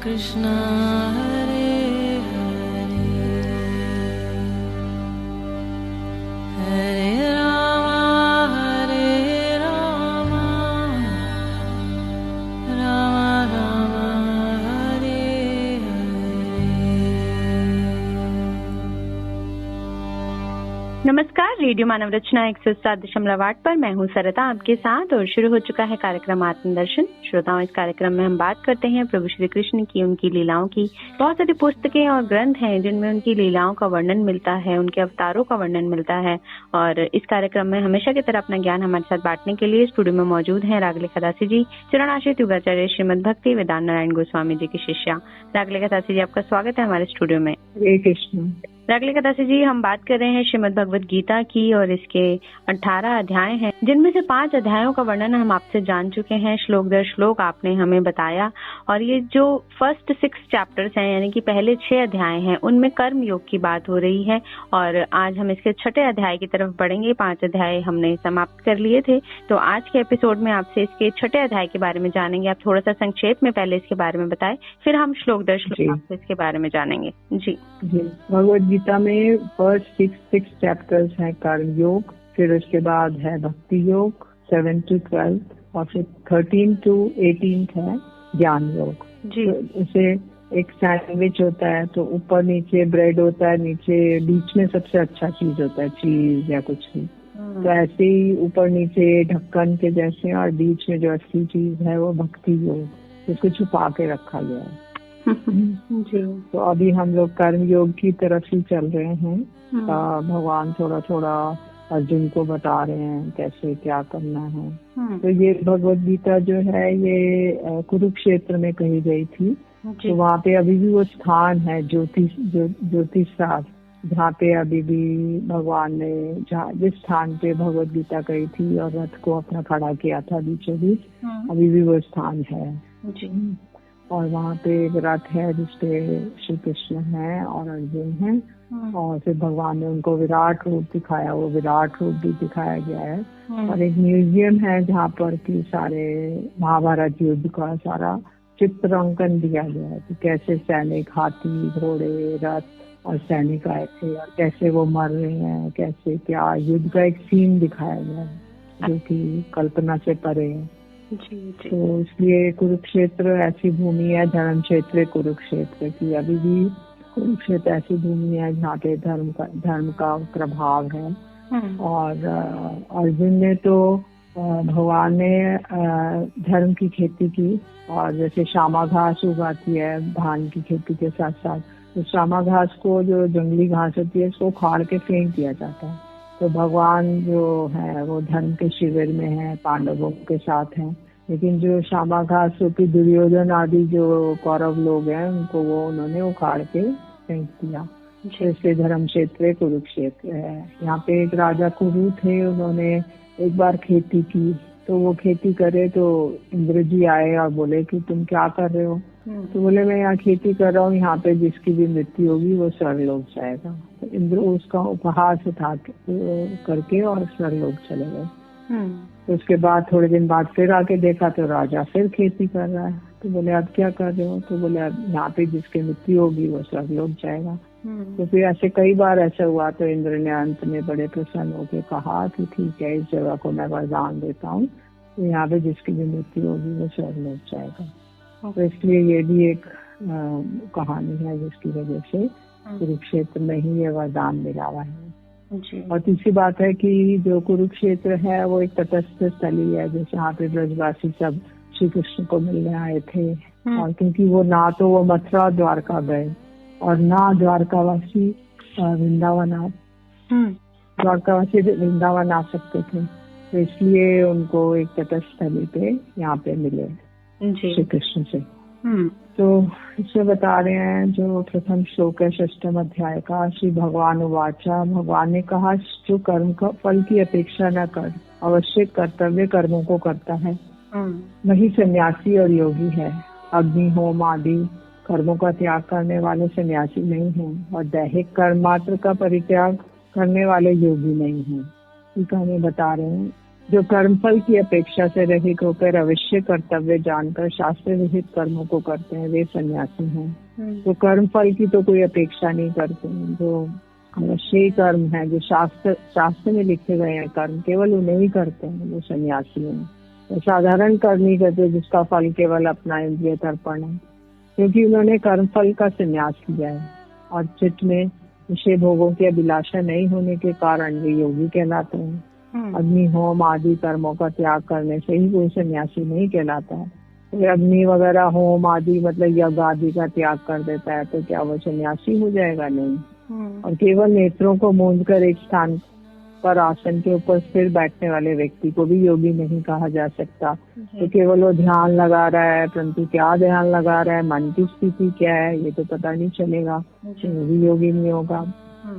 कृष्णा हरे हरे हरे राम राम राम हरे हरे। नमस्कार, रेडियो मानव रचना 107.8 पर मैं हूँ सरिता आपके साथ और शुरू हो चुका है कार्यक्रम आत्मदर्शन। श्रोताओं, इस कार्यक्रम में हम बात करते हैं प्रभु श्री कृष्ण की, उनकी लीलाओं की। बहुत सारी पुस्तकें और ग्रंथ हैं जिनमें उनकी लीलाओं का वर्णन मिलता है, उनके अवतारों का वर्णन मिलता है। और इस कार्यक्रम में हमेशा की तरह अपना ज्ञान हमारे साथ बांटने के लिए स्टूडियो में मौजूद हैं रागलेखा दासी जी, चरणाश्रित युगाचार्य श्रीमद भक्ति वेदांत नारायण गोस्वामी जी की शिष्या। रागलेखा दासी जी, आपका स्वागत है हमारे स्टूडियो में। हरे कृष्ण। रागलेखा दासी जी, हम बात कर रहे हैं श्रीमद भगवद गीता की और इसके 18 अध्याय हैं, जिनमें से 5 अध्यायों का वर्णन हम आपसे जान चुके हैं। श्लोक दर श्लोक आपने हमें बताया। और ये जो फर्स्ट 6 चैप्टर्स हैं, यानी कि पहले 6 अध्याय हैं, उनमें कर्म योग की बात हो रही है। और आज हम इसके 6ठे अध्याय की तरफ बढ़ेंगे। 5 अध्याय हमने समाप्त कर लिए थे, तो आज के एपिसोड में आपसे इसके 6ठे अध्याय के बारे में जानेंगे। आप थोड़ा सा संक्षेप में पहले इसके बारे में बताएं, फिर हम श्लोक दर श्लोक आपसे इसके बारे में जानेंगे। जी भगवद गीता में फर्स्ट 6 चैप्टर्स हैं कर्म योग, फिर उसके बाद है भक्ति योग 7 to 12 और फिर 13 to 18 है ज्ञान योग। तो इसे एक सैंडविच होता है, तो ऊपर नीचे ब्रेड होता है, नीचे बीच में सबसे अच्छा चीज होता है चीज या कुछ भी। तो ऐसे ही ऊपर नीचे ढक्कन के जैसे, और बीच में जो असली चीज है वो भक्ति योग, उसको छुपा के रखा गया है। जी। तो अभी हम लोग कर्म योग की तरफ ही चल रहे हैं। भगवान थोड़ा थोड़ा अर्जुन को बता रहे हैं कैसे क्या करना है। तो ये भगवद गीता जो है ये कुरुक्षेत्र में कही गई थी। तो वहाँ पे अभी भी वो स्थान है ज्योतिष शास्त्र, जहाँ पे अभी भी भगवान ने जिस स्थान पे भगवद गीता कही थी और रथ को अपना खड़ा किया था बीचों बीच, अभी भी वो स्थान है। और वहाँ पे एक रथ है जिसपे श्री कृष्ण है और अर्जुन है। और फिर भगवान ने उनको विराट रूप दिखाया, वो विराट रूप भी दिखाया गया है। और एक म्यूजियम है जहाँ पर कि सारे महाभारत युद्ध का सारा चित्रांकन दिया गया है कि कैसे सैनिक हाथी घोड़े रथ और सैनिक आए थे और कैसे वो मर रहे हैं, कैसे क्या युद्ध का एक सीन दिखाया गया है जो कि कल्पना से परे है। तो इसलिए कुरुक्षेत्र ऐसी भूमि है, धर्म क्षेत्र कुरुक्षेत्र की, अभी भी कुरुक्षेत्र ऐसी भूमि है जहाँ पे धर्म का प्रभाव है। और अर्जुन ने तो भगवान ने धर्म की खेती की, और जैसे श्यामा घास उगाती है धान की खेती के साथ साथ, तो श्यामा घास को जो जंगली घास होती है उसको उखाड़ के फेंक दिया जाता है। तो भगवान जो है वो धर्म के शिविर में है, पांडवों के साथ हैं, लेकिन जो श्यामा घास होती दुर्योधन आदि जो कौरव लोग हैं उनको वो उन्होंने उखाड़ के फेंक दिया। इसलिए धर्म क्षेत्र कुरुक्षेत्र है। यहाँ पे एक राजा कुरु थे, उन्होंने एक बार खेती की, तो वो खेती करे तो इंद्र जी आए और बोले कि तुम क्या कर रहे हो? तो बोले मैं यहाँ खेती कर रहा हूँ, यहाँ पे जिसकी भी मृत्यु होगी वो स्वर्गलोक जाएगा। तो इंद्र उसका उपहास उठा करके और स्वर्गलोक चले गए। तो उसके बाद थोड़े दिन बाद फिर आके देखा तो राजा फिर खेती कर रहा है। तो बोले अब क्या कर रहे हो? तो बोले अब यहाँ पे जिसकी मृत्यु होगी वो स्वर्गलोक जाएगा। तो फिर ऐसे कई बार ऐसा हुआ, तो इंद्र ने अंत में बड़े प्रसन्न होकर कहा कि ठीक है, इस जगह को मैं वरदान देता हूँ, तो यहाँ पे जिसकी भी मृत्यु होगी वो स्वर्गलोक जाएगा। तो इसलिए ये भी एक कहानी है जिसकी वजह से कुरुक्षेत्र में ही ये वरदान मिला हुआ है। और तीसरी बात है कि जो कुरुक्षेत्र है वो एक तटस्थ स्थली है, जैसे यहाँ पे ब्रजवासी सब श्री कृष्ण को मिलने आए थे। और क्योंकि वो ना तो वो मथुरा द्वारका गए और ना द्वारकावासी वृंदावन आ सकते थे, तो इसलिए उनको एक तटस्थ स्थली पे यहाँ पे मिले श्री कृष्ण से। तो इसमें बता रहे हैं जो प्रथम श्लोक है 6वें अध्याय का, श्री भगवान उवाचा, भगवान ने कहा जो कर्म का फल की अपेक्षा न कर अवश्य कर्तव्य कर्मों को करता है वही सन्यासी और योगी है। अग्नि होम आदि कर्मों का त्याग करने वाले सन्यासी नहीं हैं और दैहिक कर्म मात्र का परित्याग करने वाले योगी नहीं हैं। टीका में बता रहे हैं जो कर्मफल की अपेक्षा से रहित होकर अवश्य कर्तव्य जानकर शास्त्र विहित कर्मों को करते हैं, वे सन्यासी हैं। तो कर्मफल की तो कोई अपेक्षा नहीं करते हैं, जो अवश्य कर्म है, जो शास्त्र में लिखे गए हैं कर्म, केवल उन्हें ही करते हैं, वो सन्यासी हैं। तो साधारण कर्म नहीं करते जिसका फल केवल अपना इंद्रिय तर्पण है, क्योंकि उन्होंने कर्मफल का संन्यास किया है और चित्त में विषय भोगों की अभिलाषा नहीं होने के कारण वे योगी कहलाते हैं। अग्नि होम आदि कर्मों का त्याग करने से ही कोई सन्यासी नहीं कहलाता है। तो अग्नि वगैरह होम आदि मतलब यज्ञ आदि का त्याग कर देता है तो क्या वो सन्यासी हो जाएगा? नहीं। और केवल नेत्रों को मूंद कर एक स्थान पर आसन के ऊपर स्थिर बैठने वाले व्यक्ति को भी योगी नहीं कहा जा सकता। तो केवल वो ध्यान लगा रहा है, परंतु क्या ध्यान लगा रहा है, मन की स्थिति क्या है, ये तो पता नहीं चलेगा, तो वो भी योगी नहीं होगा।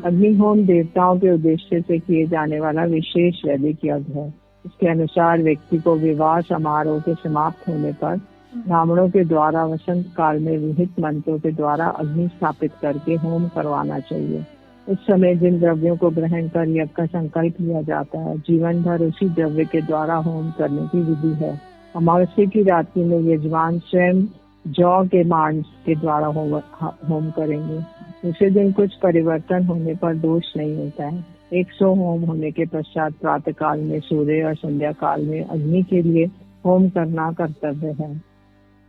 अग्निहोम देवताओं के उद्देश्य से किए जाने वाला विशेष वैदिक यज्ञ है। इसके अनुसार व्यक्ति को विवाह समारोह के समाप्त होने पर ब्राह्मणों के द्वारा वसंत काल में विहित मंत्रों के द्वारा अग्नि स्थापित करके होम करवाना चाहिए। उस समय जिन द्रव्यों को ग्रहण कर यज्ञ का संकल्प लिया जाता है, जीवन भर उसी द्रव्य के द्वारा होम करने की विधि है। अमावस्या की रात्रि में यजमान स्वयं जौ के मांस के द्वारा होम करेंगे। दूसरे दिन कुछ परिवर्तन होने पर दोष नहीं होता है। 100 होम होने के पश्चात प्रातः काल में सूर्य और संध्या काल में अग्नि के लिए होम करना कर्तव्य है।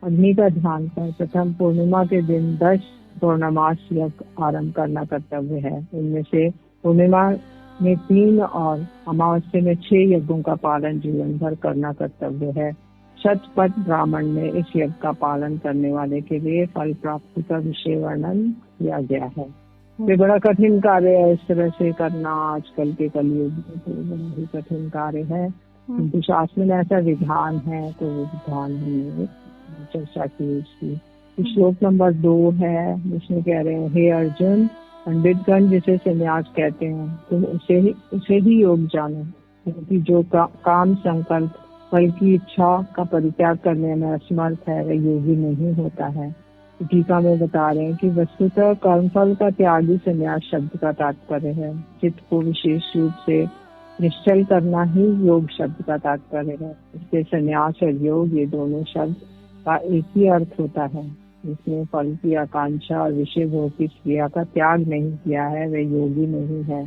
अग्नि का ध्यान कर प्रथम पूर्णिमा के दिन 10 पूर्णमास यज्ञ आरंभ करना कर्तव्य है। इनमें से पूर्णिमा में 3 और अमावस्या में 6 यज्ञों का पालन जीवन भर करना कर्तव्य है। शतपथ ब्राह्मण में इस यज्ञ का पालन करने वाले के लिए फल प्राप्ति का विषय वर्णन किया गया है। ये बड़ा कठिन कार्य है, इस तरह से करना आजकल के कलयुग में तो बड़ा ही कठिन कार्य है, किंतु शास्त्र में ऐसा विधान है, तो वो विधान हमने चर्चा की उसकी। श्लोक नंबर 2 है, जिसमें कह रहे हैं, हे अर्जुन, पंडितगण जिसे संन्यास कहते हैं, तुम उसे ही योग जानो, क्योंकि जो काम संकल्प फल की इच्छा का परित्याग करने में असमर्थ है, वह योगी नहीं होता है। टीका में बता रहे हैं कि वस्तुतः कर्मफल का त्याग ही संन्यास शब्द का तात्पर्य है। चित्त को विशेष रूप से निश्चल करना ही योग शब्द का तात्पर्य है। इससे संन्यास और योग ये दोनों शब्द का एक ही अर्थ होता है। जिसने फल की आकांक्षा और विषय भोग की क्रिया का त्याग नहीं किया है, वह योगी नहीं है।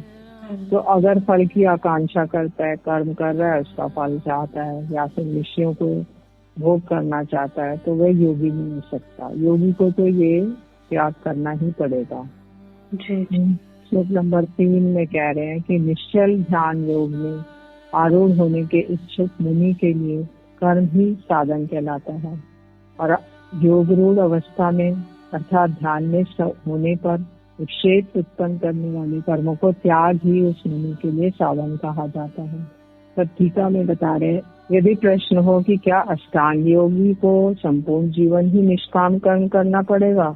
तो अगर फल की आकांक्षा करता है, कर्म कर रहा है, उसका फल चाहता है, या फिर विषयों को भोग करना चाहता है, तो वह योगी नहीं हो सकता। योगी को तो ये त्याग करना ही पड़ेगा। श्लोक नंबर 3 में कह रहे हैं कि निश्चल ध्यान योग में आरूढ़ होने के इच्छुक मुनि के लिए कर्म ही साधन कहलाता है, और योग रूढ़ अवस्था में अर्थात ध्यान में होने पर विक्षेप उत्पन्न करने वाले कर्मों को त्याग ही उस मुनि के लिए साधन कहा जाता है। तब टीका में बता रहे, यदि प्रश्न हो कि क्या अष्टांग योगी को संपूर्ण जीवन ही निष्काम कर्म करना पड़ेगा,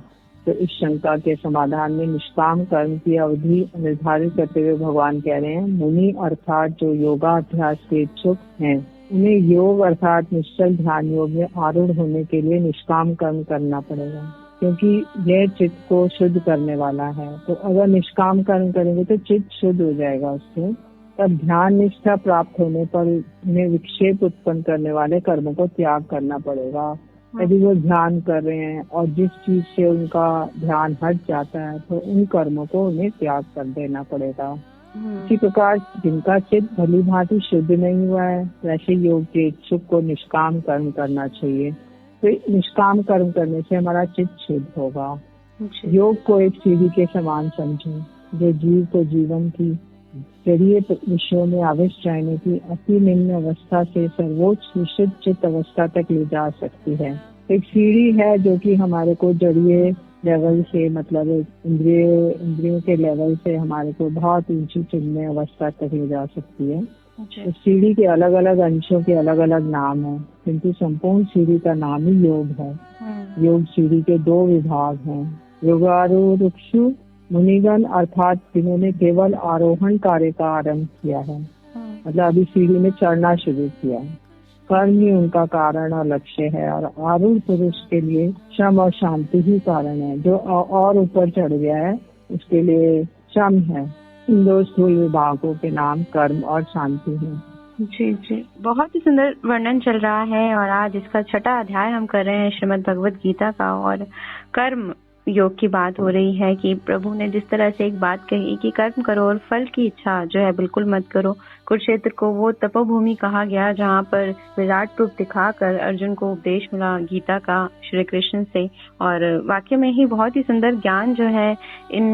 तो इस शंका के समाधान में निष्काम कर्म की अवधि निर्धारित करते हुए भगवान कह रहे हैं, मुनि अर्थात जो योगाभ्यास के इच्छुक हैं, उन्हें योग अर्थात निश्चल ध्यान योग में आरूढ़ होने के लिए निष्काम कर्म करना पड़ेगा, क्योंकि यह चित्त को शुद्ध करने वाला है। तो अगर निष्काम कर्म करेंगे तो चित्त शुद्ध हो जाएगा उससे। तब ध्यान निष्ठा प्राप्त होने पर उन्हें विक्षेप उत्पन्न करने वाले कर्मों को त्याग करना पड़ेगा। यदि वो ध्यान कर रहे हैं और जिस चीज से उनका ध्यान हट जाता है, तो उन कर्मों को उन्हें त्याग कर देना पड़ेगा। इसी प्रकार जिनका चित्त भली भांति शुद्ध नहीं हुआ है, वैसे योग के इच्छुक को निष्काम कर्म करना चाहिए। तो निष्काम कर्म करने से हमारा चित्त शुद्ध होगा। योग को एक सीढ़ी के समान समझें, जो जीव को जीवन की जरिए विषयों में आविष्ट रहने की अति निम्न अवस्था से सर्वोच्च विशुद्ध चित्त अवस्था तक ले जा सकती है। एक सीढ़ी है जो कि हमारे को जड़ीय लेवल से, मतलब इंद्रियों के लेवल से हमारे को बहुत ऊंची चिन्मय अवस्था तक ले जा सकती है। इस सीढ़ी के अलग अलग अंशों के अलग अलग नाम है, किंतु संपूर्ण सीढ़ी का नाम ही योग है। योग सीढ़ी के 2 विभाग हैं, योगारूढ़ मुनिगण अर्थात जिन्होंने केवल आरोहण कार्य का आरंभ किया है, मतलब अभी सीढ़ी में चढ़ना शुरू किया है। कर्म ही उनका कारण और लक्ष्य है, और आरूढ़ पुरुष के लिए श्रम और शांति ही कारण है। जो और ऊपर चढ़ गया है उसके लिए श्रम है। इन 2 स्थूल विभागों के नाम कर्म और शांति हैं। जी जी, बहुत ही सुंदर वर्णन चल रहा है और आज इसका 6वां अध्याय हम कर रहे हैं श्रीमद् भगवत गीता का। और कर्म योग की बात हो रही है कि प्रभु ने जिस तरह से एक बात कही कि कर्म करो और फल की इच्छा जो है बिल्कुल मत करो। कुरुक्षेत्र को वो तपोभूमि कहा गया जहाँ पर विराट रूप दिखाकर अर्जुन को उपदेश मिला गीता का श्री कृष्ण से। और वाक्य में ही बहुत ही सुंदर ज्ञान जो है इन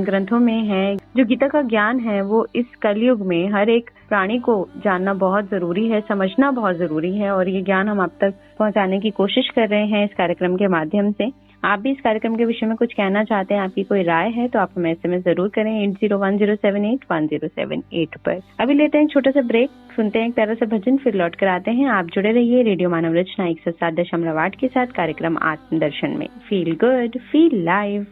ग्रंथों में है। जो गीता का ज्ञान है वो इस कलयुग में हर एक प्राणी को जानना बहुत जरूरी है, समझना बहुत जरूरी है। और ये ज्ञान हम आप तक पहुंचाने की कोशिश कर रहे हैं इस कार्यक्रम के माध्यम से। आप भी इस कार्यक्रम के विषय में कुछ कहना चाहते हैं, आपकी कोई राय है तो आप हमें SMS जरूर करें 8010781078 पर। अभी लेते हैं एक छोटा सा ब्रेक, सुनते हैं एक प्यारा सा भजन, फिर लौट कर आते हैं। आप जुड़े रहिए रेडियो मानव रचना 107.8 के साथ कार्यक्रम आत्मदर्शन में। Feel good, feel live.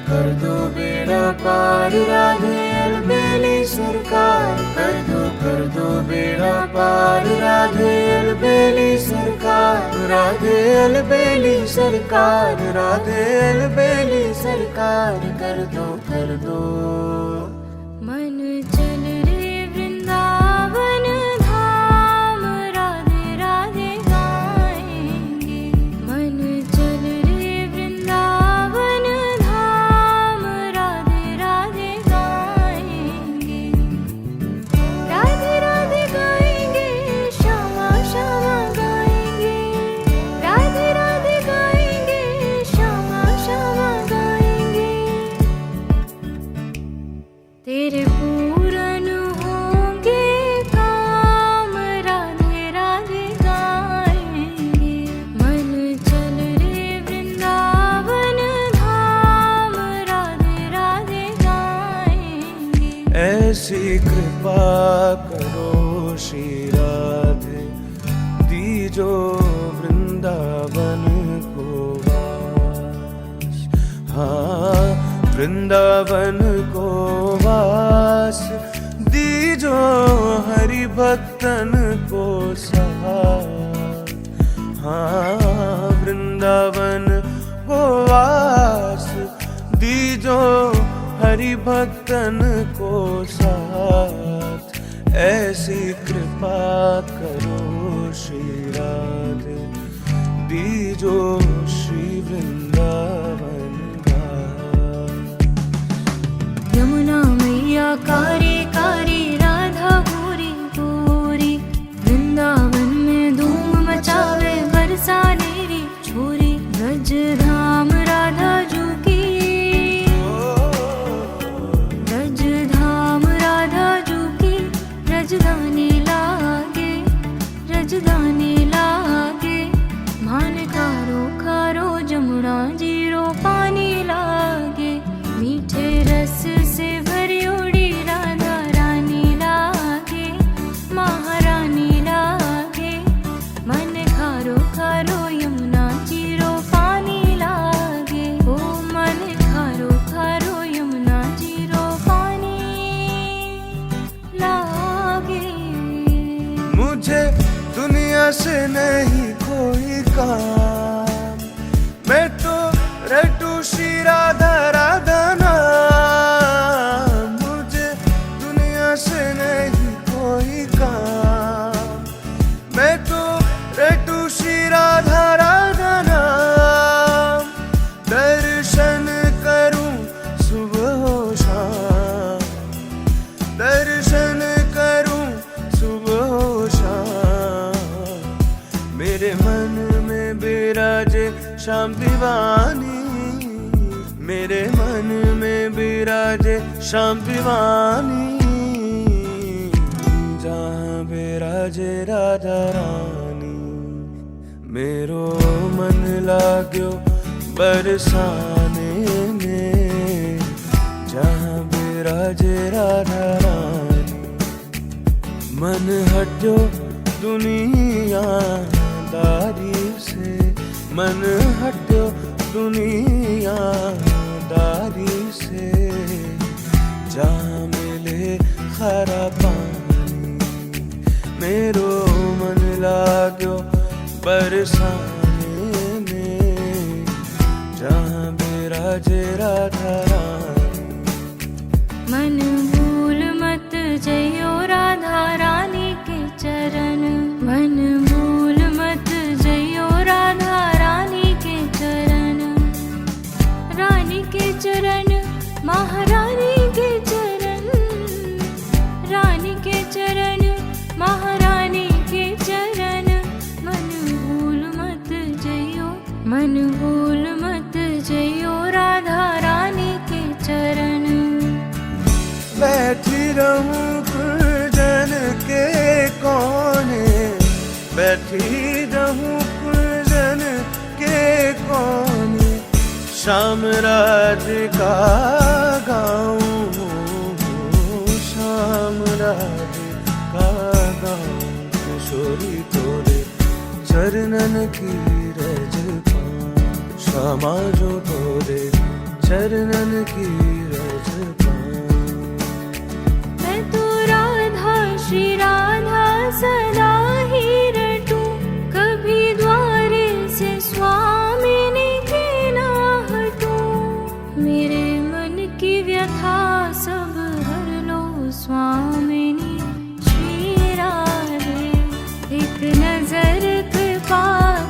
कर दो बेड़ा पार राधे अलबेली सरकार। कर दो बेड़ा पार राधे अलबेली सरकार। राधे अलबेली सरकार, राधे अलबेली सरकार। कर दो मन चल रे वृंदावन धाम, राधे राधे गाएंगे। मन चल रे वृंदावन धाम, राधे राधे गाएंगे। राधे राधे गाएंगे, श्यामा श्यामा गाएंगे। राधे राधे गाएंगे, श्यामा श्यामा गाएंगे। तेरे पूरन होंगे काम, राधे राधे गाएंगे। मन चल रे वृंदावन धाम, राधे राधे गाएंगे। ऐसी कृपा करो श्री राधे, दीजो वृंदावन को वास। हाँ, वृंदावन को वास दीजो, हरि भक्तन को साथ। हाँ, वृंदावन को वास दीजो, हरि भक्तन को साथ। ऐसी कृपा करो श्री राधे, दीजो श्री वृंदावन का। यमुना मैया कारी कारी, राधा गोरी गोरी। वृंदावन में धूम मचावे बरसाने री छोरी। ब्रज धाम राधा जू की, ब्रज धाम राधा जू की। रजदानी लागे, रजदानी लागे। मान खारो खारो जमुना जीरो पानी लागे। मीठे रस से भरी उड़ी राधा रानी लागे, महारानी लागे। मन खारो खारो यमुना जीरो पानी लागे। ओ मन खारो खारो यमुना जीरो पानी लागे। मुझे दुनिया से नहीं कोई काम, मैं तो रटू श्री राधा राधा नाम। मुझे दुनिया से नहीं कोई काम, मैं तो रटू श्री राधा राधा नाम। दर्शन करूं सुबह हो शाम, दर्शन करूं सुबह हो शाम। मेरे मन में बिराजे श्याम दीवानी, मेरे मन में बिराजे श्याम दीवानी। जहाँ बिराजे राधा रानी, मेरो मन लाग्यो बरसाने में। जहाँ बिराजे राधा रानी, मन हटो दुनियादारी से। मन हटो दुनियादारी से। जहाँ मिले खारा पानी, मेरो मन लाग्यो बरसाने में। राजे राधा रानी। मन भूल मत जइयो राधा रानी के चरण, मन भूल मत जइयो राधा रानी के चरण, रानी के चरण महारानी के चरण, रानी के चरण महारानी के चरण, मन भूल मत जइयो, मन भूल मत जइयो राधा रानी के चरण। बैठी रहूं कुंजन के कोने, बैठी रहूं कुंजन के कोने, श्याम राधिका गाऊं, श्याम राधिका गाऊं, किशोरी तोरे चरणन की रज पाऊं, श्यामा जो तोरे चरणन की रज पाऊं। मैं तो राधा श्री राधा सदा ही रटूं, कभी द्वारे से स्वामिनी के ना हटूं, मेरे मन की व्यथा सब हर लो स्वामिनी श्री राधे, एक नजर कृपा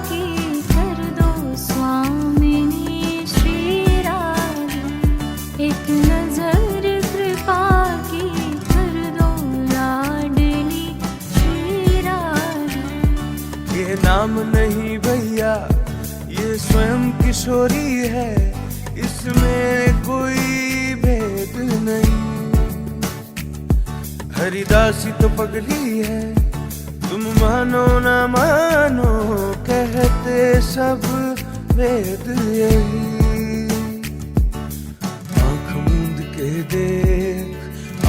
की कर दो स्वामिनी श्री राधे, एक नजर कृपा की कर दो लाडली श्री राधे। ये नाम नहीं भैया ये स्वयं किशोरी है, इसमें कोई भेद नहीं। हरिदासी तो पगली है, तुम मानो ना मानो कहते सब वेद यही। आंख मूंद के देख,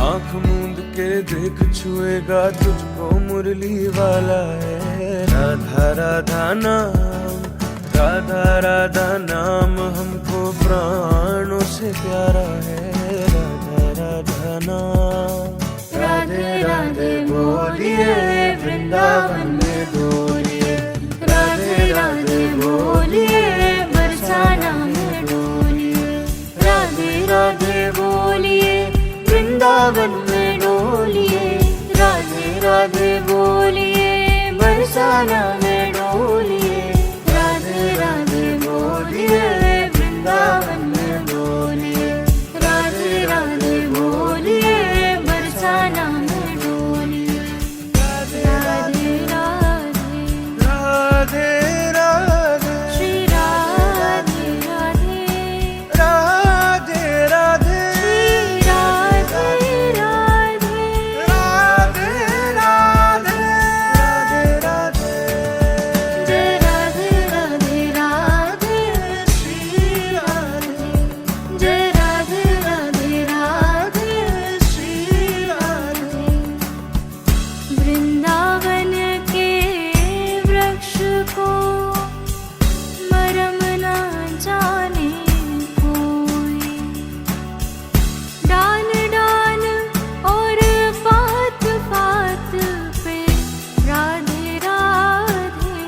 आंख मूंद के देख, छुएगा तुझको मुरली वाला है। राधा राधा नाम, राधा राधा नाम हमको प्राणों से प्यारा है। राधा राधा नाम, राधे राधे बोलिए वृंदावन में डोलिए, राधे राधे बोलिए बरसाना में डोलिए, राधे राधे बोलिए वृंदावन में डोलिए, राधे राधे बोलिए बरसाना में डोलिए, राधे राधे बोलिए वृंदावन में डोलिए, राधे राधे बोलिए बरसाना में डोलिए, राधे राधे राधे राधे श्री राधे राधे राधे राधे श्री राधे राधे राधे राधे राधे जय राधे राधे राधे श्री राधे, जय राधे राधे राधे श्री राधे। वृंदावन के वृक्ष को मरम न जाने कोई, डाल डाल और पात पात पे राधे राधे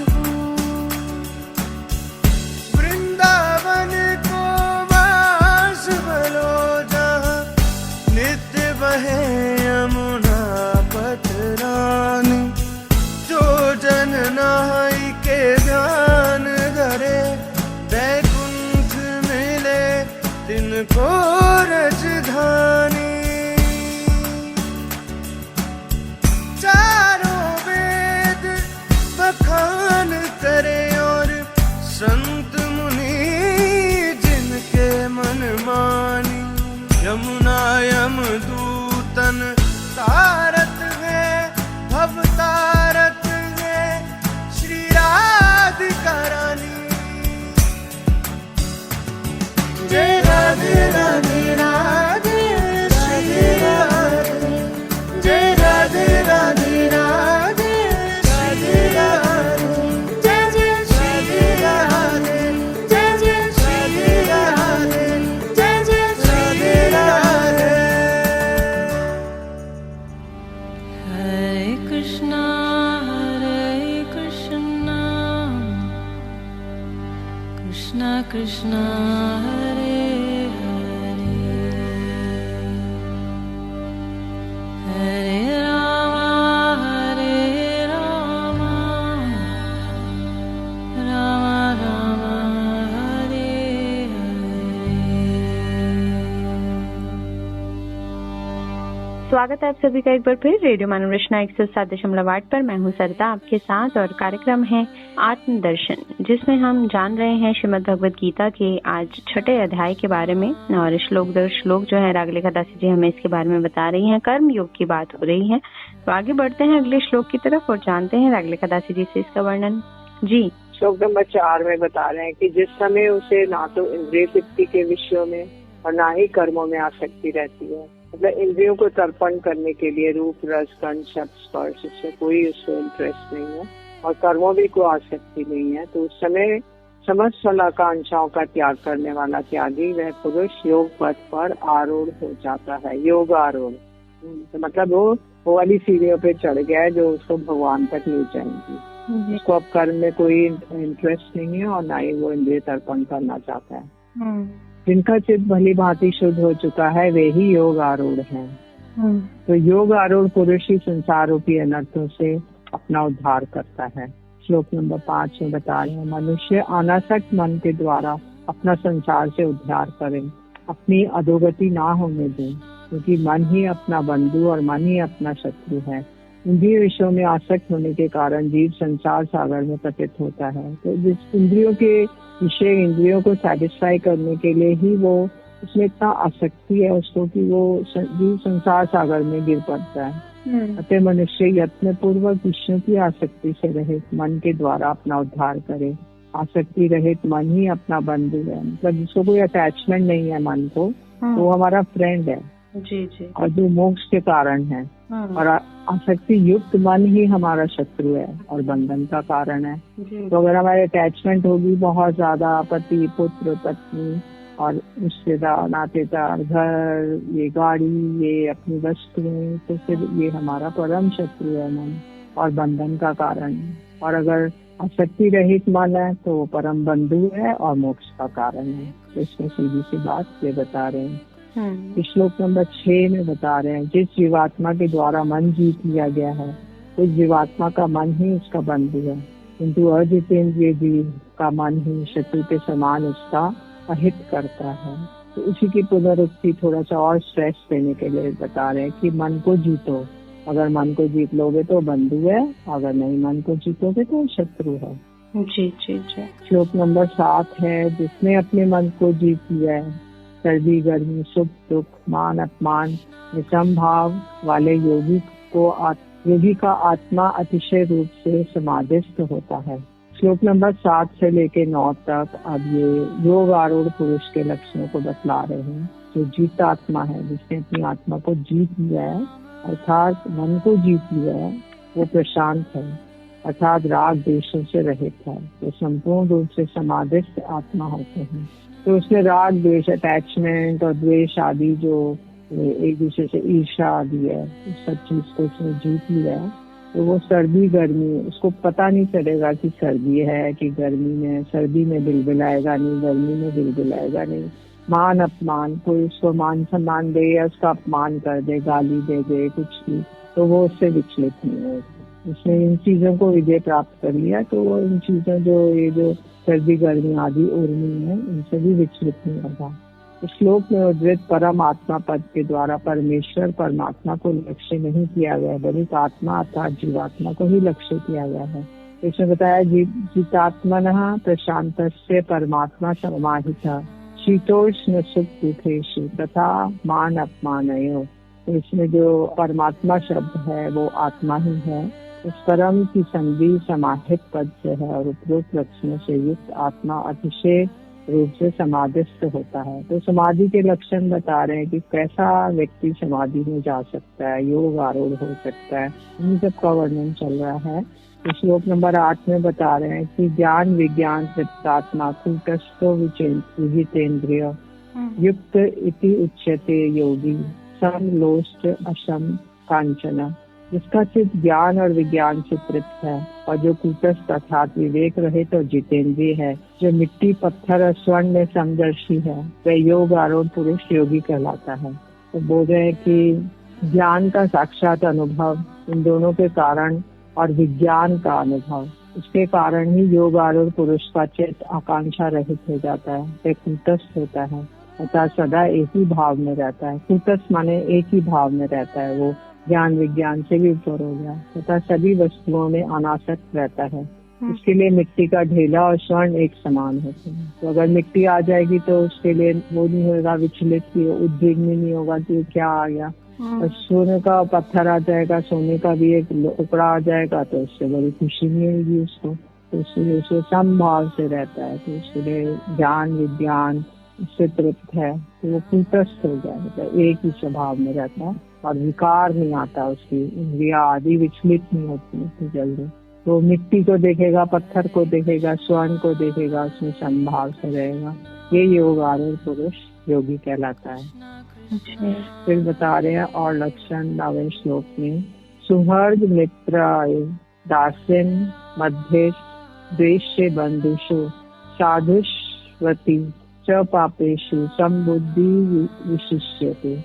हो। वृंदावन को वास भलो जहाँ, नित्य बहे यमुना पटरानी, जो जन नाई के ध्यान धरे, बैकुंठ मिले तिनको रजधानी। चारों वेद बखान करे और संत मुनि जिनके मन मानी, यमुना यमदूतन तारत है, भव तारत है श्री राधिका रानी। जय राधे राधे राधे श्री राधे, जय राधे राधे राधे श्री राधे, जय जय श्री राधे कृष्ण कृष्ण हरे हरे हरे राम राम राम हरे स्वागत है आप सभी का एक बार फिर रेडियो मानव रचना 107.8 पर। मैं हूँ सरिता आपके साथ और कार्यक्रम है आत्मदर्शन, जिसमें हम जान रहे हैं श्रीमद् भगवद गीता के आज छठे अध्याय के बारे में। और श्लोक दर श्लोक जो है रागलेखा दासी जी हमें इसके बारे में बता रही हैं। कर्म योग की बात हो रही है, तो आगे बढ़ते हैं अगले श्लोक की तरफ और जानते हैं रागलेखा दासी जी से इसका वर्णन। जी, श्लोक नंबर 4 में बता रहे हैं कि जिस समय उसे ना तो इंद्रिय तृप्ति के विषयों में और ना ही कर्मों में आसक्ति रहती है, मतलब इंद्रियों को तर्पण करने के लिए रूप रस गंध शब्द स्पर्श इससे कोई उसको इंटरेस्ट नहीं है और कर्मों भी कोई आसक्ति नहीं है, तो उस समय समस्त फलाकांक्षाओं का त्याग करने वाला त्यागी वह पुरुष योग पथ पर आरूढ़ हो जाता है। योग आरूढ़ तो मतलब वो वाली सीढ़ियों पे चढ़ गया है जो उसको भगवान तक ले जाएंगी। उसको अब कर्म में कोई इंटरेस्ट नहीं है और ना ही वो इंद्रिय तर्पण करना चाहता है। जिनका चित्त भली भांति शुद्ध हो चुका है वे ही योग आरूढ़ हैं। तो योग आरूढ़ पुरुष ही संसार रूपी अनर्थों से अपना उद्धार करता है। श्लोक नंबर 5 में बता रहे हैं, मनुष्य अनासक्त मन के द्वारा अपना संसार से उद्धार करें, अपनी अधोगति ना होने दें, क्योंकि मन ही अपना बंधु और मन ही अपना शत्रु है। इंद्रिय विषयों में आसक्त होने के कारण जीव संसार सागर में पतित होता है। तो जिस इंद्रियों के विषय इंद्रियों को सेटिस्फाई करने के लिए ही वो उसमें इतना आसक्ति है उसको कि वो जीव संसार सागर में गिर पड़ता है। अतः मनुष्य यत्न पूर्वक विषयों की आसक्ति से रहित मन के द्वारा अपना उद्धार करे। आसक्ति रहित मन ही अपना बंधु है, मतलब जिसको कोई अटैचमेंट नहीं है मन को, तो वो हमारा फ्रेंड है जी जी, और जो मोक्ष के कारण है। और आसक्ति युक्त मन ही हमारा शत्रु है और बंधन का कारण है। तो अगर हमारी अटैचमेंट होगी बहुत ज्यादा, पति पुत्र पत्नी और रिश्तेदार नातेदार, घर, ये गाड़ी, ये अपनी वस्तुएं, तो फिर ये हमारा परम शत्रु है मन और बंधन का कारण है। और अगर आसक्ति रहित मन है तो वो परम बंधु है और मोक्ष का कारण है। तो इसमें सीधी सी बात ये बता रहे हैं। श्लोक नंबर 6 में बता रहे हैं, जिस जीवात्मा के द्वारा मन जीत लिया गया है उस जीवात्मा का मन ही उसका बंधु है, किंतु अजितेंद्रिय जीव का मन ही शत्रु के समान उसका अहित करता है। तो इसी की पुनरुक्ति थोड़ा सा और स्ट्रेस देने के लिए बता रहे हैं कि मन को जीतो। अगर मन को जीत लोगे तो बंधु है, अगर नहीं मन को जीतोगे तो शत्रु है। जी जी जी। श्लोक नंबर 7 है, जिसने अपने मन को जीत लिया है, सर्दी गर्मी सुख दुख मान अपमान विषम भाव वाले योगी का आत्मा अतिशय रूप से समाधिस्थ होता है। श्लोक नंबर 7 से लेके 9 तक अब ये योग आरूढ़ पुरुष के लक्षणों को बतला रहे हैं। जो जीत आत्मा है, जिसने अपनी आत्मा को जीत लिया है, अर्थात मन को जीत लिया है, वो प्रशांत है, अर्थात राग द्वेषों से रहित है, तो संपूर्ण रूप से समाधिस्थ आत्मा होते हैं। तो उसमें राग द्वेष अटैचमेंट और द्वेष आदि जो एक दूसरे से ईर्ष्या आदि है, उस सब चीज को उसने जीत लिया है। तो वो सर्दी गर्मी, उसको पता नहीं चलेगा कि सर्दी है कि गर्मी में। सर्दी में बिलबिलाएगा नहीं, गर्मी में बिलबिलाएगा नहीं। मान अपमान, कोई उसको मान सम्मान दे या उसका अपमान कर दे, गाली दे दे, कुछ भी, तो वो उससे विचलित नहीं होगा। उसने इन चीजों को विजय प्राप्त कर लिया, तो वो इन चीजों जो सर्दी गर्मी आदि उर्मी है, इनसे भी विचलित नहीं होगा। इस श्लोक में उद्धृत परम आत्मा पद के द्वारा परमेश्वर परमात्मा को लक्ष्य नहीं किया गया, बल्कि आत्मा अर्थात जीवात्मा को ही लक्ष्य किया गया है। इसमें बताया जीतात्मनः प्रशांतस्य परमात्मा समाहितः शीतोष्ण सुख दुखेषु तथा मान अपमानयोः। तो इसमें जो परमात्मा शब्द है वो आत्मा ही है। इस परम की संधि समाहित पद से है और उपरोक्त लक्षणों से युक्त आत्मा अतिशय रूप से समाधिस्थ होता है। तो समाधि के लक्षण बता रहे हैं कि कैसा व्यक्ति समाधि में जा सकता है, योग आरूढ़ हो सकता है, इन सब का वर्णन चल रहा है। तो श्लोक नंबर 8 में बता रहे हैं कि ज्ञान विज्ञान तृप्तात्मा कूटस्थो विजितेन्द्रिय युक्त इति उच्यते योगी समलोष्ट अशम कांचन। जिसका चित्त ज्ञान और विज्ञान से तृप्त है और जो कूटस्थ अर्थात विवेक रहित और जितेंद्रिय है, जो मिट्टी पत्थर और स्वर्ण में समदर्शी है, वह योग आरूढ़ पुरुष योगी कहलाता है। तो बोल रहे हैं कि ज्ञान का साक्षात अनुभव, इन दोनों के कारण और विज्ञान का अनुभव, उसके कारण ही योग आरूढ़ पुरुष का चित्त आकांक्षा रहित हो जाता है, वह कूटस्थ होता है अर्थात सदा एक ही भाव में रहता है। कूटस्थ माने एक ही भाव में रहता है, वो ज्ञान विज्ञान से भी ऊपर हो गया तथा सभी वस्तुओं में अनासक्त रहता है। इसके लिए मिट्टी का ढेला और स्वर्ण एक समान होते हैं। तो अगर मिट्टी आ जाएगी तो उसके लिए वो नहीं होगा विचलित, की उद्विग्न नहीं होगा कि क्या आ गया। और सोने का पत्थर आ जाएगा, सोने का भी एक टुकड़ा आ जाएगा तो उससे बड़ी खुशी नहीं होगी उसको। तो इसलिए उसे समभाव से रहता है, तो इसलिए ज्ञान विज्ञान उससे तृप्त है, तो वो कूटस्थ हो जाए, मतलब एक ही स्वभाव में रहता है और विकार नहीं आता, उसकी इंद्रियां आदि विचलित नहीं होती इतनी जल्दी। तो मिट्टी को देखेगा, पत्थर को देखेगा, स्वर्ण को देखेगा, उसमें समभाव से रहेगा। ये योग आरूढ़ पुरुष योगी कहलाता है। फिर बता रहे हैं और लक्षण 9वें श्लोक में, सुहृद मित्र दासिन मध्यस्थ द्वेष्य बंधुषु साधुष्वती च पापेषु समबुद्धि विशिष्यते।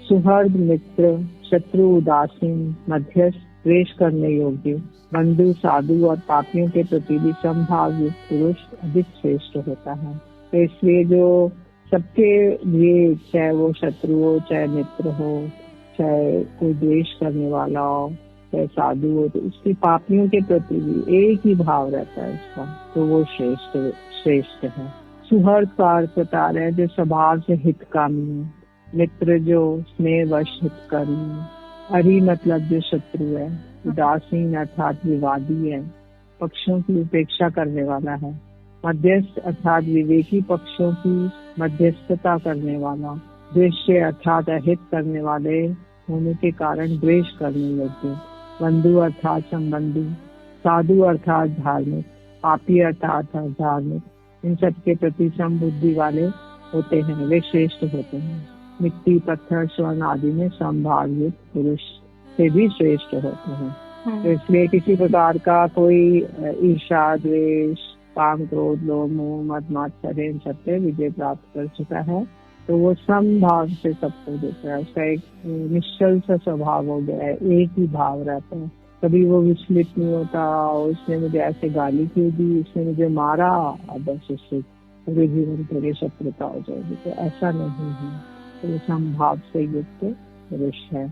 सुहृद मित्र, शत्रु उदासीन, मध्यस्थ द्वेष करने योग्य, बंधु साधु और पापियों के प्रति भी समभाव युक्त पुरुष अधिक श्रेष्ठ होता है। तो इसलिए जो सबके लिए, चाहे वो शत्रु हो, चाहे मित्र हो, चाहे कोई द्वेष करने वाला हो, चाहे साधु हो, तो उसके पापियों के प्रति भी एक ही भाव रहता है उसका, तो वो श्रेष्ठ है। सुहृद का अर्थ बता रहे हैं जो स्वभाव से हितकामी है, मित्र जो स्नेहवश हितकामी है, हरि मतलब जो शत्रु है, उदासीन अर्थात विवादी है, पक्षों की उपेक्षा करने वाला है, मध्यस्थ अर्थात विवेकी पक्षों की मध्यस्थता करने वाला, द्वेष्य अर्थात अहित करने वाले होने के कारण द्वेष करने योग्य, बंधु अर्थात संबंधी, साधु अर्थात धार्मिक, पापी अर्थात अधार्मिक, इन सब के प्रति समबुद्धि वाले होते हैं, वे श्रेष्ठ होते हैं। मिट्टी पत्थर स्वर्ण आदि में समभाव युक्त पुरुष से भी श्रेष्ठ होते हैं। तो इसलिए किसी प्रकार का कोई ईर्ष्या द्वेष काम क्रोध लोभ मोह मद मात्सर्य इन सब पे विजय प्राप्त कर चुका है, तो वो समभाव से सबको देता है, उसका एक निश्चल सा स्वभाव हो गया है, एक ही भाव रहता है, कभी वो विचलित नहीं होता। उसने मुझे ऐसे गाली क्यों दी, उसने मुझे मारा, अब बस उससे पूरे जीवन के लिए शत्रुता हो जाएगी, तो ऐसा नहीं है, तो समभाव से युक्त पुरुष है।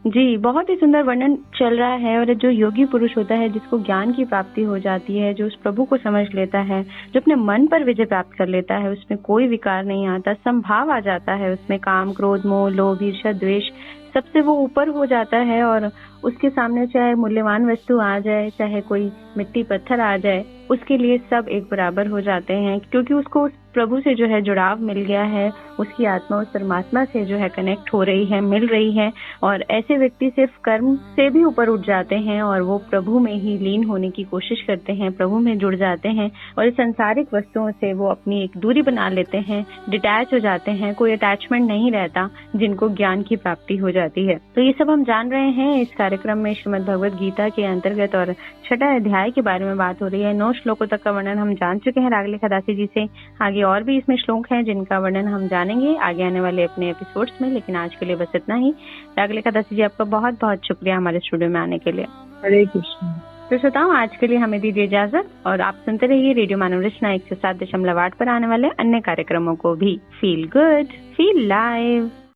जी, बहुत ही सुंदर वर्णन चल रहा है। और जो योगी पुरुष होता है, जिसको ज्ञान की प्राप्ति हो जाती है, जो उस प्रभु को समझ लेता है, जो अपने मन पर विजय प्राप्त कर लेता है, उसमें कोई विकार नहीं आता, समभाव आ जाता है, उसमें काम क्रोध मोह लोभ ईर्ष्या द्वेष सबसे वो ऊपर हो जाता है, और उसके सामने चाहे मूल्यवान वस्तु आ जाए, चाहे कोई मिट्टी पत्थर आ जाए, उसके लिए सब एक बराबर हो जाते हैं, क्योंकि उसको उस प्रभु से जो है जुड़ाव मिल गया है, उसकी आत्मा उस परमात्मा से जो है कनेक्ट हो रही है, मिल रही है। और ऐसे व्यक्ति सिर्फ कर्म से भी ऊपर उठ जाते हैं और वो प्रभु में ही लीन होने की कोशिश करते हैं, प्रभु में जुड़ जाते हैं और सांसारिक वस्तुओं से वो अपनी एक दूरी बना लेते हैं, डिटैच हो जाते हैं, कोई अटैचमेंट नहीं रहता, जिनको ज्ञान की प्राप्ति हो जाती है। तो ये सब हम जान रहे हैं इस कार्यक्रम में श्रीमद् भगवद गीता के अंतर्गत, और 6वां अध्याय के बारे में बात हो रही है। 9 श्लोकों तक का वर्णन हम जान चुके हैं रागलेखा दासी जी से। आगे और भी इसमें श्लोक हैं जिनका वर्णन हम जानेंगे आगे आने वाले अपने एपिसोड्स में, लेकिन आज के लिए बस इतना ही। रागलेखा दासी जी, आपका बहुत बहुत शुक्रिया हमारे स्टूडियो में आने के लिए। हरे कृष्ण। तो श्रोताओं, आज के लिए हमें दीजिए इजाजत, और आप सुनते रहिए रेडियो मानव रचना 107.8 पर आने वाले अन्य कार्यक्रमों को भी। Feel good, feel live.